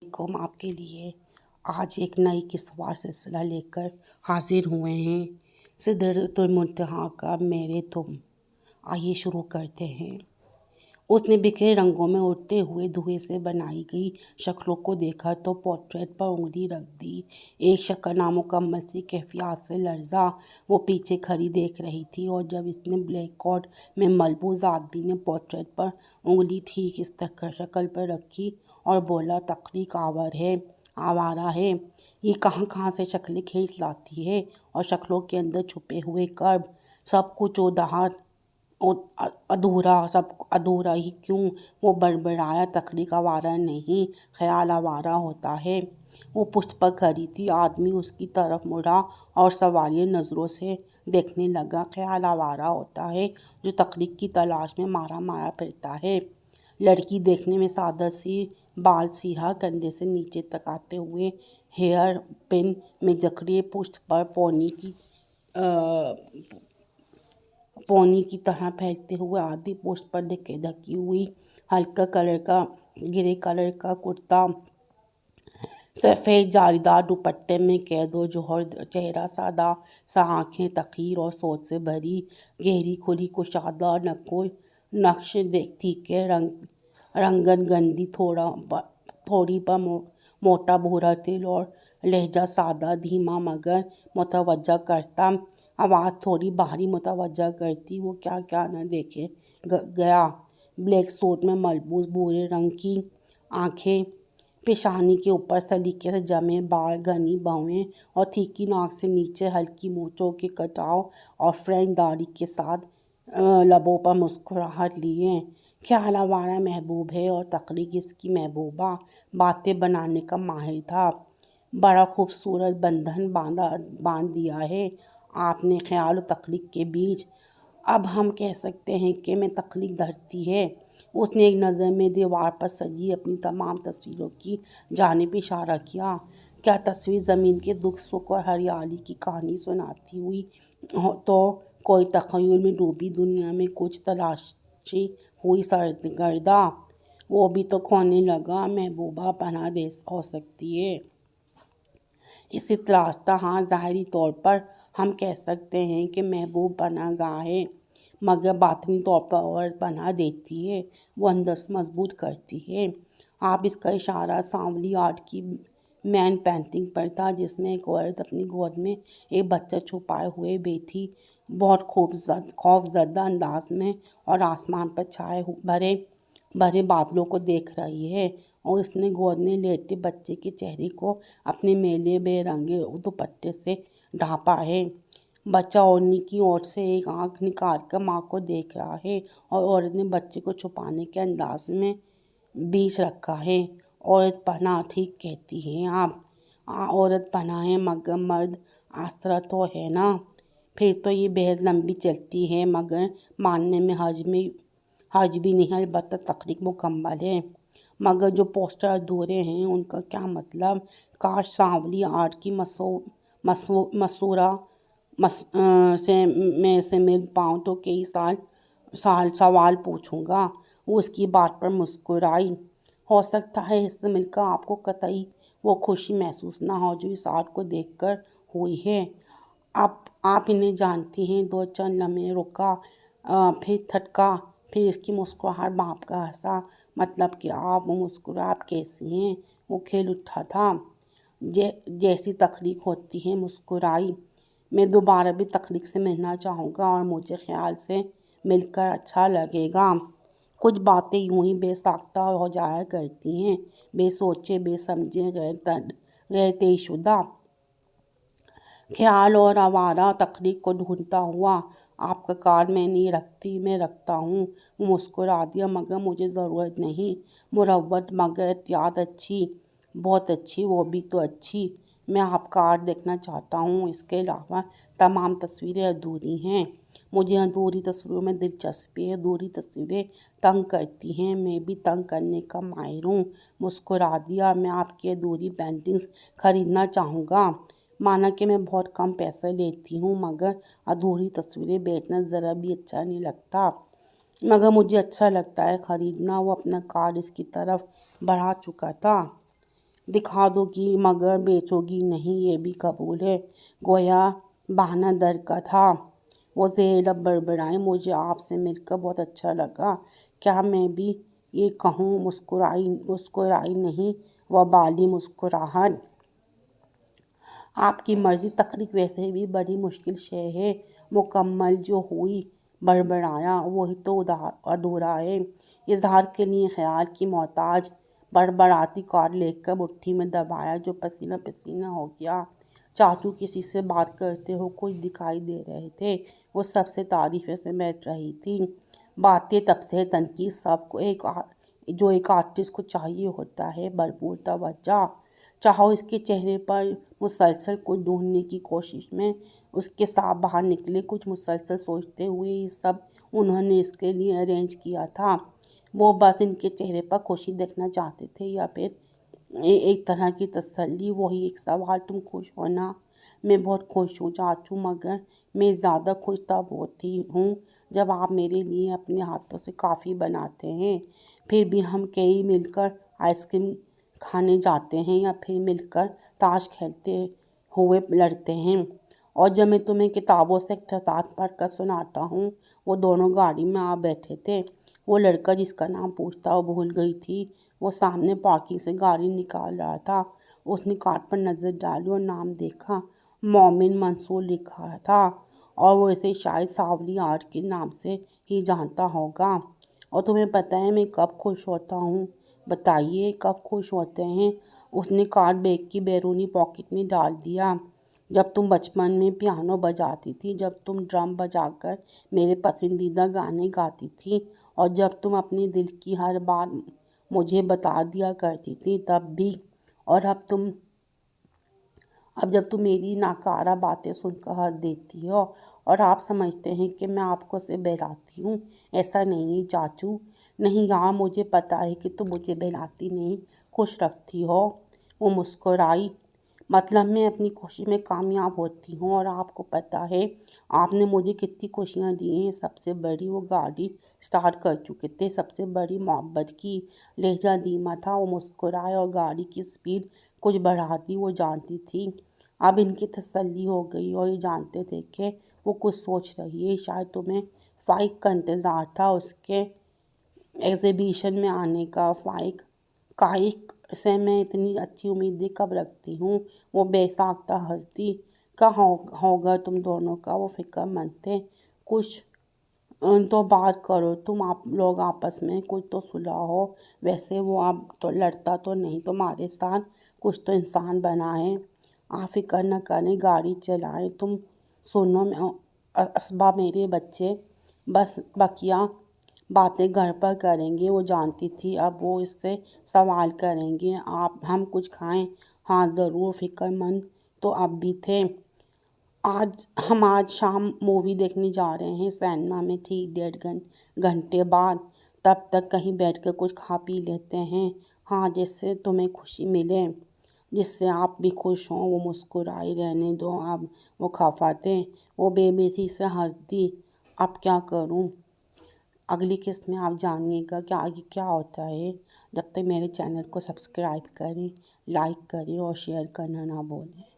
हम आपके लिए आज एक नई किस्सा सिलसिला लेकर हाजिर हुए हैं। सिदरतुल मुंतहा का मेरे तुम। आइए शुरू करते हैं। उसने बिखरे रंगों में उड़ते हुए धुएं से बनाई गई शक्लों को देखा तो पोर्ट्रेट पर उंगली रख दी। एक शक्ल नामुकम्मल सी कैफियत से लर्जा वो पीछे खड़ी देख रही थी, और जब इसने ब्लैक कोट में मलबूस आदमी ने पोर्ट्रेट पर उंगली ठीक इस शक्ल पर रखी और बोला, तख्लीक आवारा है। ये कहाँ कहाँ से शक्लें खींच लाती है, और शक्लों के अंदर छुपे हुए कर्ब। सब कुछ उदाहर सब अधूरा ही क्यों? वो बड़बड़ाया, तख्लीक आवारा नहीं, ख्याल आवारा होता है। वो पुष्ट पर खड़ी थी। आदमी उसकी तरफ मुड़ा और सवालिया नज़रों से देखने लगा। ख्याल आवारा होता है जो तख्लीक की तलाश में मारा मारा फिरता है। लड़की देखने में सादा सी, बाल सीहा, कंधे से नीचे तक आते हुए हेयर पिन में जकड़े, पुष्ट पर पौनी की तरह फैलते हुए आधी पोस्ट पर ढकी हुई हल्का ग्रे कलर का कुर्ता, सफ़ेद जालीदार दुपट्टे में कैद और जौहर चेहरा, सादा सा आँखें तकीर और सोच से भरी, गहरी खुली कुशादा नक्श देखती के रंगन गंदी, थोड़ी पर मोटा भूरा तिल और लहजा सादा धीमा मगर मुतवज्जा करता। आवाज़ थोड़ी भारी मुतवज्जा करती। वो क्या क्या न देखे गया। ब्लैक सूट में मलबूस भूरे रंग की आंखें, पेशानी के ऊपर सलीके से जमे बाल, घनी बाहें और तीखी नाक से नीचे हल्की मूंछों के कटाव और फ्रेंच दाढ़ी के साथ लबों पर मुस्कुराहट लिए। ख्याल आवारा महबूब है और तख्लीक इसकी महबूबा। बातें बनाने का माहिर था। बड़ा खूबसूरत बंधन बांध दिया है आपने ख्याल और तख्लीक के बीच। अब हम कह सकते हैं कि मैं तख्लीक धरती है। उसने एक नज़र में दीवार पर सजी अपनी तमाम तस्वीरों की जानिब इशारा किया। क्या तस्वीर ज़मीन के दुख सुख और हरियाली की कहानी सुनाती हुई हो, तो कोई तख़य्युल में डूबी दुनिया में कुछ तलाशी हुई सरगर्दा। वो भी तो खोने लगा। महबूबा पनाह दे हो सकती है इसी रास्ता। हाँ, ज़ाहिरी तौर पर हम कह सकते हैं कि महबूब पनाह गाह है, मगर बातनी तौर पर औरत पनाह देती है, वो अंदर से मजबूत करती है। आप इसका इशारा सांवली आर्ट की मैन पेंटिंग पर था, जिसमें एक औरत अपनी गोद में एक बच्चा छुपाए हुए बैठी, बहुत खौफजदा अंदाज में, और आसमान पर छाए भरे बादलों को देख रही है, और उसने गोद में लेटे बच्चे के चेहरे को अपने मेले बेरंगे दुपट्टे से ढांपा है। बच्चा ओढ़नी की ओर से एक आंख निकाल कर माँ को देख रहा है, और औरत ने बच्चे को छुपाने के अंदाज में बीच रखा है। औरत पनाह, ठीक कहती हैं आप। औरत पनाह है, मगर मर्द आसरा तो है ना। फिर तो ये बेहद लंबी चलती है, मगर मानने में हर्ज भी नहीं, अलबत्ता तख्लीक मुकम्मल है। मगर जो पोस्टर अधूरे हैं उनका क्या मतलब? काश सांवली आर्ट की मसूरा से मिल पाऊँ तो कई सवाल पूछूंगा। वो उसकी बात पर मुस्कुराई। हो सकता है इससे मिलकर आपको कतई वो खुशी महसूस ना हो जो इस आर्ट को देखकर हुई है। आप इन्हें जानती हैं। दो चंद लम्हे रुका, फिर थटका, फिर इसकी मुस्कुराहट बाप का हंसा। मतलब कि आप वो मुस्कुराहट कैसी हैं? वो खेल उठा था। जैसी तख्लीक होती है। मुस्कुराई। मैं दोबारा भी तख्लीक से मिलना चाहूँगा, और मुझे ख्याल से मिलकर अच्छा लगेगा। कुछ बातें यूं ही बेसाख्ता हो जाया करती हैं, बेसोचे बेसमझे, गैर तयशुदा। ख्याल और आवारा तख्लीक को ढूंढता हुआ। आपका कार्ड मैं नहीं रखती, मैं रखता हूँ। वो मुस्कुरा दिया, मगर मुझे ज़रूरत नहीं। मुरव्वत मगर एहतियात अच्छी, बहुत अच्छी, वो भी तो अच्छी। मैं आपका आर्ट देखना चाहता हूँ। इसके अलावा तमाम तस्वीरें अधूरी हैं। मुझे अधूरी तस्वीरों में दिलचस्पी है। अधूरी तस्वीरें तंग करती हैं। मैं भी तंग करने का माहिर हूँ। मुस्कुरा दिया। मैं आपकी अधूरी पेंटिंग्स खरीदना चाहूँगा। माना कि मैं बहुत कम पैसे लेती हूँ, मगर अधूरी तस्वीरें बेचना ज़रा भी अच्छा नहीं लगता। मगर मुझे अच्छा लगता है खरीदना। वो अपना कार्ड इसकी तरफ बढ़ा चुका था। दिखा दोगी मगर बेचोगी नहीं, ये भी कबूल है। गोया बहाना दर का था। वो ज़ेर लब बड़बड़ाई, मुझे आपसे मिलकर बहुत अच्छा लगा। क्या मैं भी ये कहूँ? मुस्कुराई नहीं, वबाली मुस्कुराहट। आपकी मर्ज़ी, तकरीर वैसे भी बड़ी मुश्किल शे है, मुकम्मल जो हुई। बड़बड़ाया, वही तो अधूरा है। इजहार के लिए ख्याल की मोहताज। बड़बड़ाती कार्ड लेकर मुट्ठी में दबाया जो पसीना पसीना हो गया। चाचू किसी से बात करते हो कुछ दिखाई दे रहे थे। वो सबसे तारीफ़ें से बैठ रही थी। बातें तबसे तनकीद सबको जो एक आर्टिस्ट को चाहिए होता है, भरपूर तवज्जो। चाहो इसके चेहरे पर मुसलसल कुछ ढूंढने की कोशिश में उसके साथ बाहर निकले, कुछ मुसलसल सोचते हुए ये सब उन्होंने इसके लिए अरेंज किया था। वो बस इनके चेहरे पर खुशी देखना चाहते थे या फिर एक तरह की तसल्ली। वही एक सवाल, तुम खुश हो ना? मैं बहुत खुश हूँ चाचू, मगर मैं ज़्यादा खुश तब होती हूँ जब आप मेरे लिए अपने हाथों से काफ़ी बनाते हैं। फिर भी हम कई मिलकर आइसक्रीम खाने जाते हैं या फिर मिलकर ताश खेलते हुए लड़ते हैं। और जब मैं तुम्हें किताबों से इक़्तिसास पढ़ कर सुनाता हूँ। वो दोनों गाड़ी में आ बैठे थे। वो लड़का जिसका नाम पूछता वो भूल गई थी, वो सामने पार्किंग से गाड़ी निकाल रहा था। उसने कार्ड पर नज़र डाली और नाम देखा, मोमिन मंसूर लिखा था। और वो इसे शायद सावली आर्ट के नाम से ही जानता होगा। और तुम्हें पता है मैं कब खुश होता हूँ? बताइए, कब खुश होते हैं? उसने कार्ड बैग की बैरूनी पॉकेट में डाल दिया। जब तुम बचपन में पियानो बजाती थी, जब तुम ड्रम बजाकर मेरे पसंदीदा गाने गाती थी, और जब तुम अपने दिल की हर बात मुझे बता दिया करती थी, तब भी। और अब जब तुम मेरी नाकारा बातें सुनकर हंस देती हो और आप समझते हैं कि मैं आपको से बहलाती हूँ। ऐसा नहीं चाचू, नहीं यार, मुझे पता है कि तुम मुझे बहलाती नहीं, खुश रखती हो। वो मुस्कुराई, मतलब मैं अपनी खुशी में कामयाब होती हूँ। और आपको पता है आपने मुझे कितनी खुशियाँ दी हैं। सबसे बड़ी, वो गाड़ी स्टार्ट कर चुके थे। सबसे बड़ी मोहब्बत की। लहजा धीमा था। वो मुस्कुराए और गाड़ी की स्पीड कुछ बढ़ा दी। वो जानती थी अब इनकी तसल्ली हो गई, और ये जानते थे कि वो कुछ सोच रही है। शायद तुम्हें फ़ाइक का इंतज़ार था, उसके एग्ज़िबिशन में आने का। काइक से मैं इतनी अच्छी उम्मीदें कब रखती हूँ? वो बेसाख्ता हंस दी। कहाँ होगा तुम दोनों का? वो फ़िक्रमंद थे। कुछ तो बात करो तुम, आप लोग आपस में कुछ तो सुलझाओ। वैसे वो अब तो लड़ता तो नहीं तुम्हारे साथ, कुछ तो इंसान बना है। आप फ़िक्र न करें, गाड़ी चलाएं। तुम सुनो असबा मेरे बच्चे, बस बकिया बातें घर पर करेंगे। वो जानती थी अब वो इससे सवाल करेंगे, हम कुछ खाएं? हाँ ज़रूर, फ़िक्रमंद तो अब भी थे। आज शाम मूवी देखने जा रहे हैं सिनेमा में, ठीक 1.5 घंटे बाद। तब तक कहीं बैठकर कुछ खा पी लेते हैं। हाँ, जिससे तुम्हें खुशी मिले, जिससे आप भी खुश हों। वो मुस्कुराई, रहने दो अब, वो खफा थे। वो बेबसी से हंस दी। अब क्या करूं? अगली किस्त में आप जानिएगा कि आगे क्या होता है। जब तक मेरे चैनल को सब्सक्राइब करें, लाइक करें और शेयर करना ना भूलें।